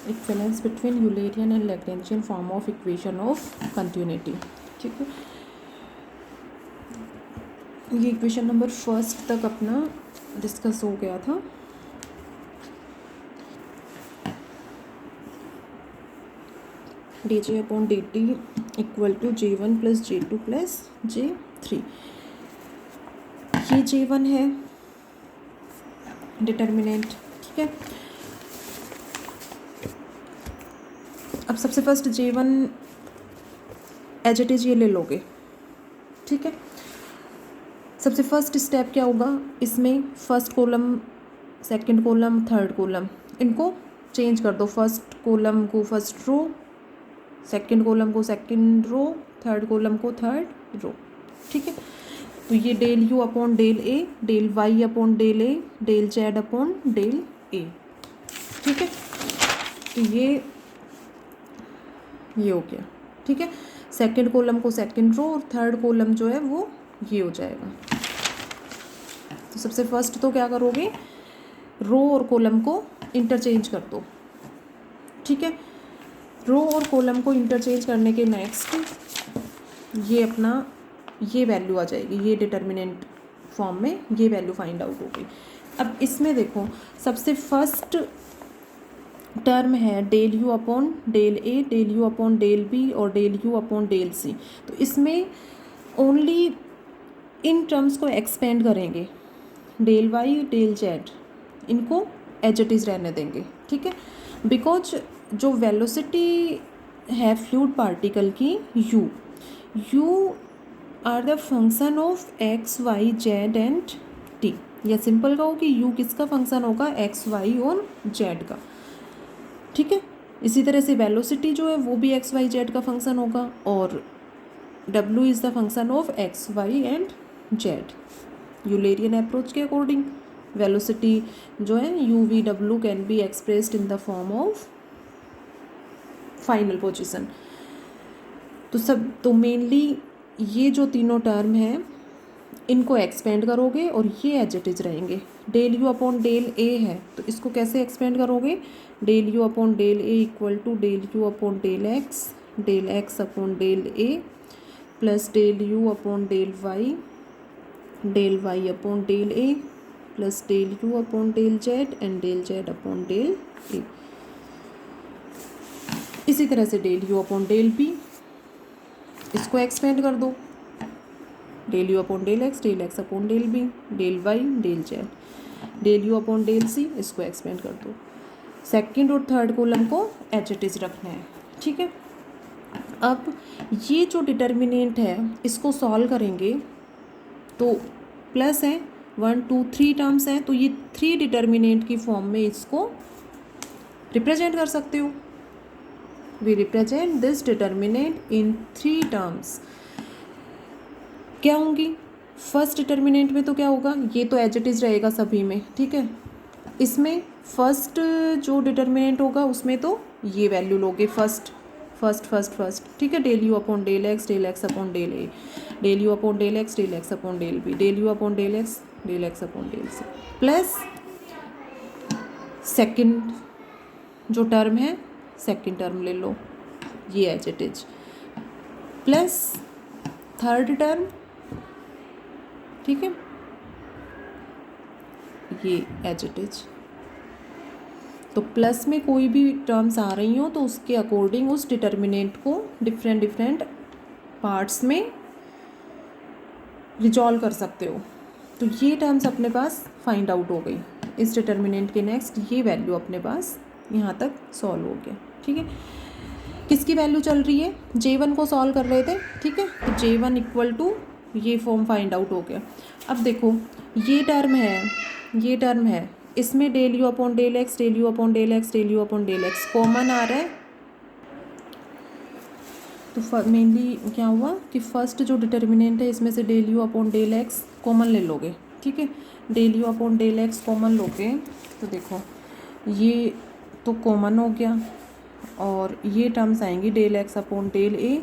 Equivalence between Eulerian and Lagrangian form of equation of continuity. ठीक है, ये equation number first तक अपना डिस्कस हो गया था। dj upon dt equal to J1 plus J2 plus J3। ये J1 है डिटर्मिनेंट। ठीक है, अब सबसे first J1 as it is ये ले लोगे। ठीक है, सबसे फर्स्ट स्टेप क्या होगा इसमें, first column, second column, third column, इनको चेंज कर दो। फर्स्ट कॉलम को फर्स्ट रो, सेकंड कॉलम को सेकंड रो, थर्ड कॉलम को थर्ड रो। ठीक है, तो ये del you upon del a, del y upon del a, del z upon del a. ठीक है, तो ये हो गया। ठीक है, सेकंड कॉलम को सेकंड रो और थर्ड कॉलम जो है वो ये हो जाएगा। तो सबसे फर्स्ट तो क्या करोगे, रो और कॉलम को इंटरचेंज कर दो। ठीक है, रो और कॉलम को इंटरचेंज करने के नेक्स्ट ये अपना ये वैल्यू आ जाएगी, ये डिटर्मिनेंट फॉर्म में ये वैल्यू फाइंड आउट हो गई। अब इसमें देखो सबसे फर्स्ट टर्म है del you upon del a, del you upon del b और del you upon del c. तो इसमें ओनली इन टर्म्स को एक्सपेंड करेंगे, डेल वाई डेल जेड इनको एज इट इज़ रहने देंगे। ठीक है, बिकॉज जो वेलोसिटी है फ्लूइड पार्टिकल की u are the function of x Y z and t. या सिंपल कहो कि यू किसका फंक्शन होगा, एक्स वाई और जेड का। ठीक है, इसी तरह से वेलोसिटी जो है वो भी एक्स वाई जेड का फंक्शन होगा और W is the function of x Y and Z. Eulerian approach के अकॉर्डिंग वेलोसिटी जो है U V W can be expressed in the form of final position. तो मेनली ये जो तीनों टर्म हैं इनको एक्सपेंड करोगे और ये एज इट इज रहेंगे। Del you upon del a है तो इसको कैसे एक्सपेंड करोगे, del you upon del a equal to del you upon del x upon del a plus del you upon del y upon del a plus del you upon del z and del z upon del a. इसी तरह से del you upon del b, इसको expand कर दो, del you upon del x upon del B, del Y del Z, del you upon del C, इसको expand कर दो। Second और थर्ड कॉलम को एज इट इज रखना है। ठीक है, अब ये जो डिटर्मिनेंट है इसको सॉल्व करेंगे तो प्लस है 1 2 3 टर्म्स हैं, तो ये 3 डिटर्मिनेंट की फॉर्म में इसको रिप्रेजेंट कर सकते हो। We represent this determinant in 3 terms. क्या होंगी, फर्स्ट डिटर्मिनेंट में तो क्या होगा, ये तो एज इट इज़ रहेगा सभी में। ठीक है, इसमें फर्स्ट जो डिटर्मिनेंट होगा उसमें तो ये वैल्यू लोगे फर्स्ट। ठीक है, del you upon del x upon del a, del you upon del x upon del B, del you upon del x upon del c, plus second जो टर्म है सेकंड टर्म ले लो ये as it is, plus third term. ठीक है, ये as it is. तो plus में कोई भी टर्म्स आ रही हो तो उसके अकॉर्डिंग उस डिटर्मिनेंट को डिफरेंट पार्ट्स में रिजॉल्व कर सकते हो। तो ये टर्म्स अपने पास फाइंड आउट हो गई। इस डिटर्मिनेंट के नेक्स्ट ये वैल्यू अपने पास यहाँ तक सॉल्व हो गया। ठीक है, किसकी वैल्यू चल रही है, J1 को सॉल्व कर रहे थे। ठीक है, तो J1 इक्वल टू ये फॉर्म फाइंड आउट हो गया। अब देखो ये टर्म है इसमें del you upon del x, del you upon del x, del you upon del x common आ रहा है। तो मेनली क्या हुआ कि फर्स्ट जो डिटर्मिनेंट है इसमें से del you upon del x common ले लोगे। ठीक है, del you upon del x common लोगे तो देखो ये तो कॉमन हो गया और ये टर्म्स आएंगी del x upon del a,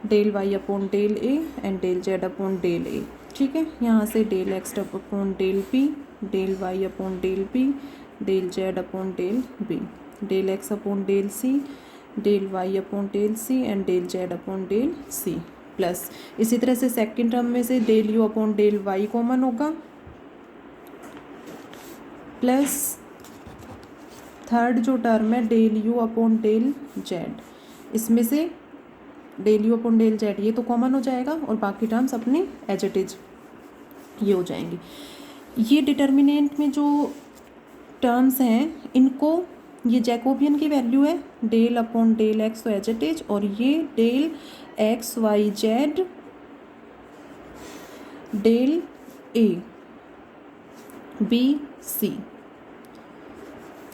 del y upon del a and del z upon del a. ठीक है, यहाँ से del x upon del p, del y upon del p, del z upon del B, del x upon del c, del y upon del c and del z upon del c, plus इसी तरह से second term में से del you upon del y common होगा, plus third जो term है del you upon del z, इसमें से del you upon del z ये तो कॉमन हो जाएगा और बाकी टर्म्स अपनी एज इट इज ये हो जाएंगी। ये डिटर्मिनेंट में जो टर्म्स हैं इनको, ये जैकोबियन की वैल्यू है डेल अपॉन डेल एक्स तो एज इट इज, और ये del x Y z del a b c,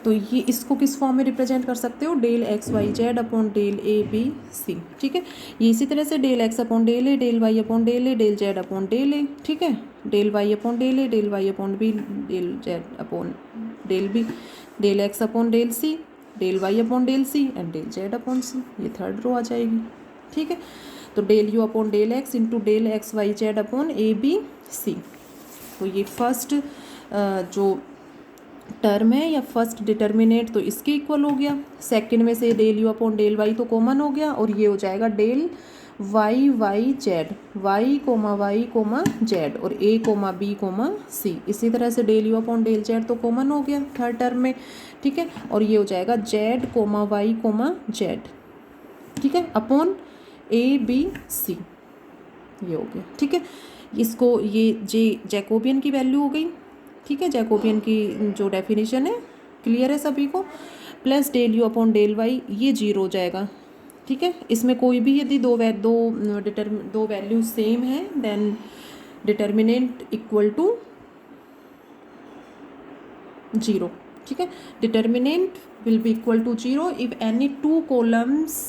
तो ये इसको किस फॉर्म में रिप्रेजेंट कर सकते हो, del x Y z upon del a b c, ठीक है। ये इसी तरह से del x upon del a, del y upon del a, del z upon del a, ठीक है, del y upon del a, del y upon b, del z upon del B, del x upon del c, del y upon del c and del z upon c, ये third row आ जाएगी, ठीक है। तो del you upon del x into del x Y z upon a b c, तो ये first जो term है या फर्स्ट डिटर्मिनेंट तो इसके इक्वल हो गया। सेकंड में से del you upon del y तो कॉमन हो गया और ये हो जाएगा del y y z, y comma z और a comma b comma c. इसी तरह से del you upon del z तो कॉमन हो गया थर्ड टर्म में, ठीक है, और ये हो जाएगा z comma y comma z, ठीक है, अपॉन ए बी सी, ये हो गया, ठीक है। इसको ये जैकोबियन की वैल्यू हो गई, ठीक है, जैकोबियन की जो डेफिनेशन है क्लियर है सभी को, plus del you upon del y ये जीरो हो जाएगा, ठीक है। इसमें कोई भी यदि दो वैल्यू सेम है then determinant equal to zero, ठीक है, determinant will be equal to zero if any two columns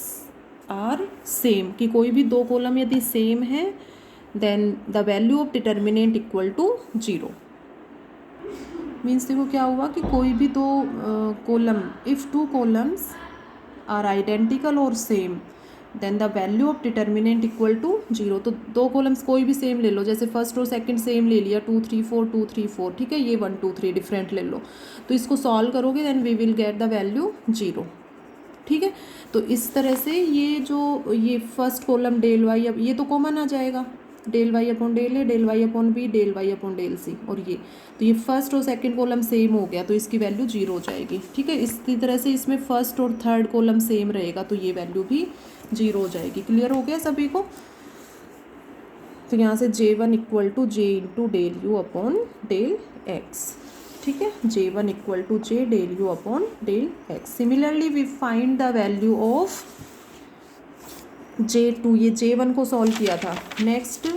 are same, कि कोई भी दो कॉलम यदि सेम है then the value of determinant equal to zero. Means देखो क्या हुआ कि कोई भी दो column, if to columns are identical और same then the value of determinant equal to zero. तो दो कॉलम्स कोई भी सेम ले लो, जैसे फर्स्ट और सेकंड सेम ले लिया 2 3 4 2 3 4, ठीक है, ये 1 2 3 डिफरेंट ले लो, तो इसको सॉल्व करोगे then we will get the value zero, ठीक है। तो इस तरह से ये फर्स्ट कॉलम डेल वाई, अब ये तो कॉमन आ जाएगा, del y upon del a, del y upon b, del y upon del c, और ये तो ये फर्स्ट और सेकंड कॉलम सेम हो गया तो इसकी वैल्यू जीरो हो जाएगी, ठीक है। इसी तरह से इसमें फर्स्ट और थर्ड कॉलम सेम रहेगा तो ये वैल्यू भी जीरो हो जाएगी। क्लियर हो गया सभी को। तो यहाँ से J1 equal to J into del you upon del x, ठीक है, J1 equal to J del you upon del x. Similarly we find the value of J2, ये J1 को सॉल्व किया था, नेक्स्ट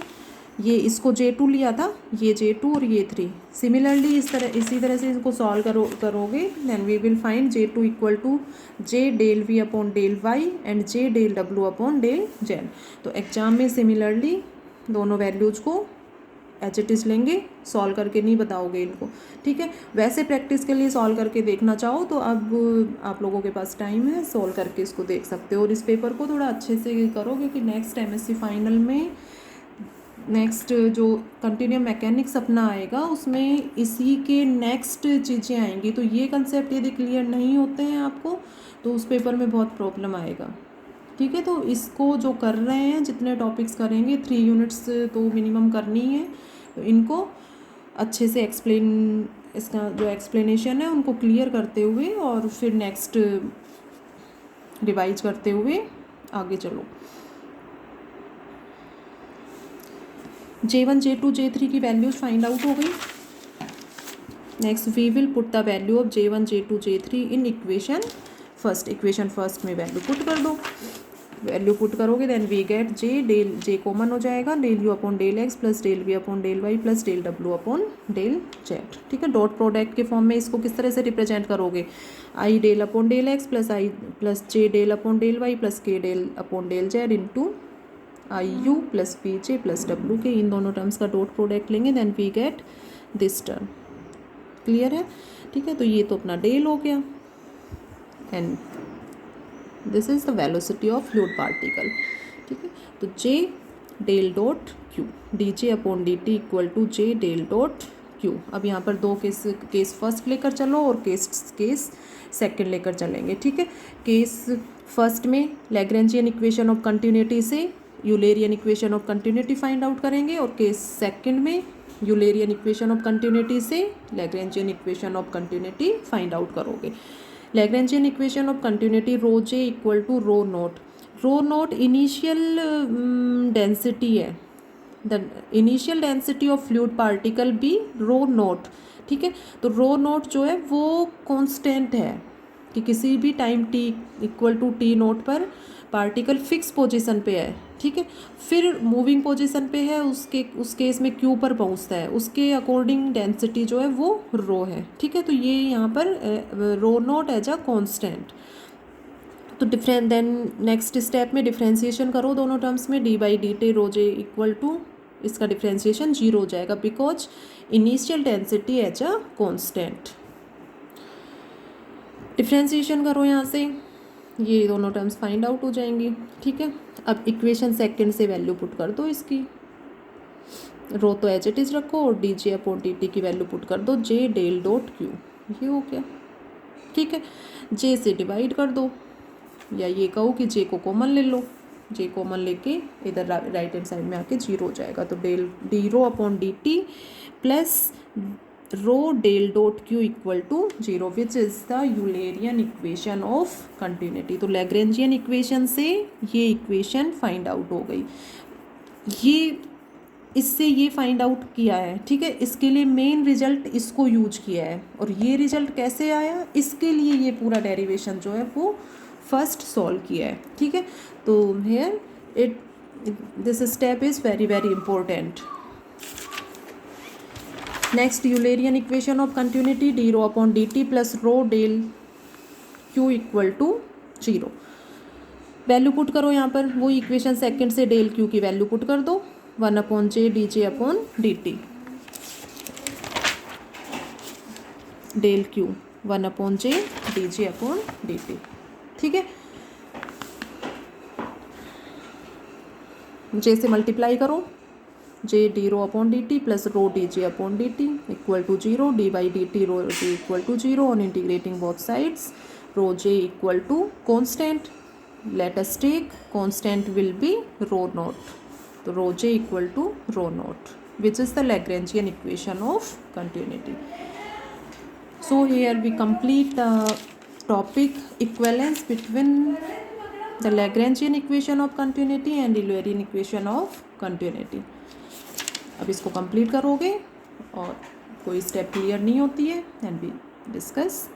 ये इसको J2 लिया था, ये J2 और ये 3। सिमिलरली इसी तरह से इसको सॉल्व करोगे then we will find J2 equal to J del v upon del y and J del डब्ल्यू अपॉन डेल जेड। तो एग्जाम में सिमिलरली दोनों वैल्यूज को एच इट इज़ लेंगे, सॉल्व करके नहीं बताओगे इनको, ठीक है। वैसे प्रैक्टिस के लिए सॉल्व करके देखना चाहो तो अब आप लोगों के पास टाइम है, सॉल्व करके इसको देख सकते हो और इस पेपर को थोड़ा अच्छे से करो क्योंकि नेक्स्ट MSc फाइनल में नेक्स्ट जो कंटिन्यूम मैकेनिक्स अपना आएगा उसमें इसी के नेक्स्ट चीज़ें आएंगी। तो ये कंसेप्ट यदि क्लियर नहीं होते हैं आपको तो उस पेपर में बहुत प्रॉब्लम आएगा, ठीक है। तो इसको जो कर रहे हैं जितने टॉपिक्स करेंगे 3 यूनिट्स तो मिनिमम करनी है, तो इनको अच्छे से एक्सप्लेन, इसका जो एक्सप्लेनेशन है उनको क्लियर करते हुए और फिर नेक्स्ट रिवाइज करते हुए आगे चलो। J1 J2 J3 की वैल्यूज फाइंड आउट हो गई। Next we will put the value of J1 J2 J3 in equation first में वैल्यू पुट कर दो। वैल्यू पुट करोगे then we get J common हो जाएगा, del you upon del x plus del v upon del y plus del डब्ल्यू upon del z, ठीक है। Dot product के फॉर्म में इसको किस तरह से रिप्रेजेंट करोगे, i del upon del x plus j del upon del y plus k del upon del z into i u plus p j plus डब्ल्यू के, इन दोनों टर्म्स का डॉट प्रोडक्ट लेंगे then we get this term. Clear है, ठीक है। तो ये तो अपना डेल हो गया and this is the velocity of fluid particle, ठीक है। तो J del dot Q D J upon D T equal to J del dot Q. अब यहाँ पर दो केस फर्स्ट लेकर चलो और केस सेकंड लेकर चलेंगे, ठीक है। केस फर्स्ट में लैग्रेंजियन इक्वेशन ऑफ कंटिन्यूटी से Eulerian equation of continuity find out करेंगे, और केस सेकंड में यूलेरियन इक्वेशन ऑफ कंटिन्यूटी से Lagrangian equation of continuity find out करोगे। Lagrangian equation of continuity rho J equal to rho naught. Rho naught initial density है, the initial density of fluid particle be rho naught, ठीक है। तो रो note जो है वो constant है कि किसी भी time t equal to t naught पर पार्टिकल फिक्स पोजीशन पे है, ठीक है। फिर मूविंग पोजीशन पे है, उस केस में क्यू पर पहुंचता है, उसके अकॉर्डिंग डेंसिटी जो है वो रो है, ठीक है। तो ये यहाँ पर rho naught as a constant. तो देन नेक्स्ट स्टेप में डिफ्रेंसिएशन करो दोनों टर्म्स में, d by D T rho J equal to, इसका डिफ्रेंसिएशन 0 हो जाएगा because initial density as a constant. Differentiation करो यहाँ से, ये दोनों टर्म्स फाइंड आउट हो जाएंगी, ठीक है। अब इक्वेशन सेकंड से वैल्यू पुट कर दो इसकी, रो तो एज इट इज़ रखो और D J upon D T की वैल्यू पुट कर दो, जे डेल डॉट क्यू, ये हो गया, ठीक है। जे से डिवाइड कर दो, या ये कहो कि जे को कॉमन ले लो, जे कॉमन लेके इधर राइट हैंड साइड में आके 0 हो जाएगा। तो del d rho upon D T plus rho del dot q equal to 0 which is the Eulerian equation of continuity. तो लैग्रेंजियन इक्वेशन से ये इक्वेशन फाइंड आउट हो गई, ये इससे ये फाइंड आउट किया है, ठीक है। इसके लिए मेन रिजल्ट इसको यूज किया है, और ये रिजल्ट कैसे आया इसके लिए ये पूरा डेरिवेशन जो है वो फर्स्ट सॉल्व किया है, ठीक है। तो here this step is very very important. Next Eulerian equation of continuity, D rho upon D T plus rho del Q equal to 0। Value put करो यहाँ पर, वो इक्वेशन सेकंड से डेल क्यू की वैल्यू पुट कर दो, 1 upon J D J upon D T, del Q 1 upon J D J upon D T, ठीक है। जे से मल्टीप्लाई करो, J D rho upon D T plus rho D J upon D T equal to 0, D by D T rho J equal to 0 on integrating both sides, rho J equal to constant, let us take constant will be rho naught, तो rho J equal to rho naught which is the Lagrangian equation of continuity. So here we complete the topic equivalence between the Lagrangian equation of continuity and Eulerian equation of continuity. अब इसको complete करोगे और कोई step clear नहीं होती है, and we discuss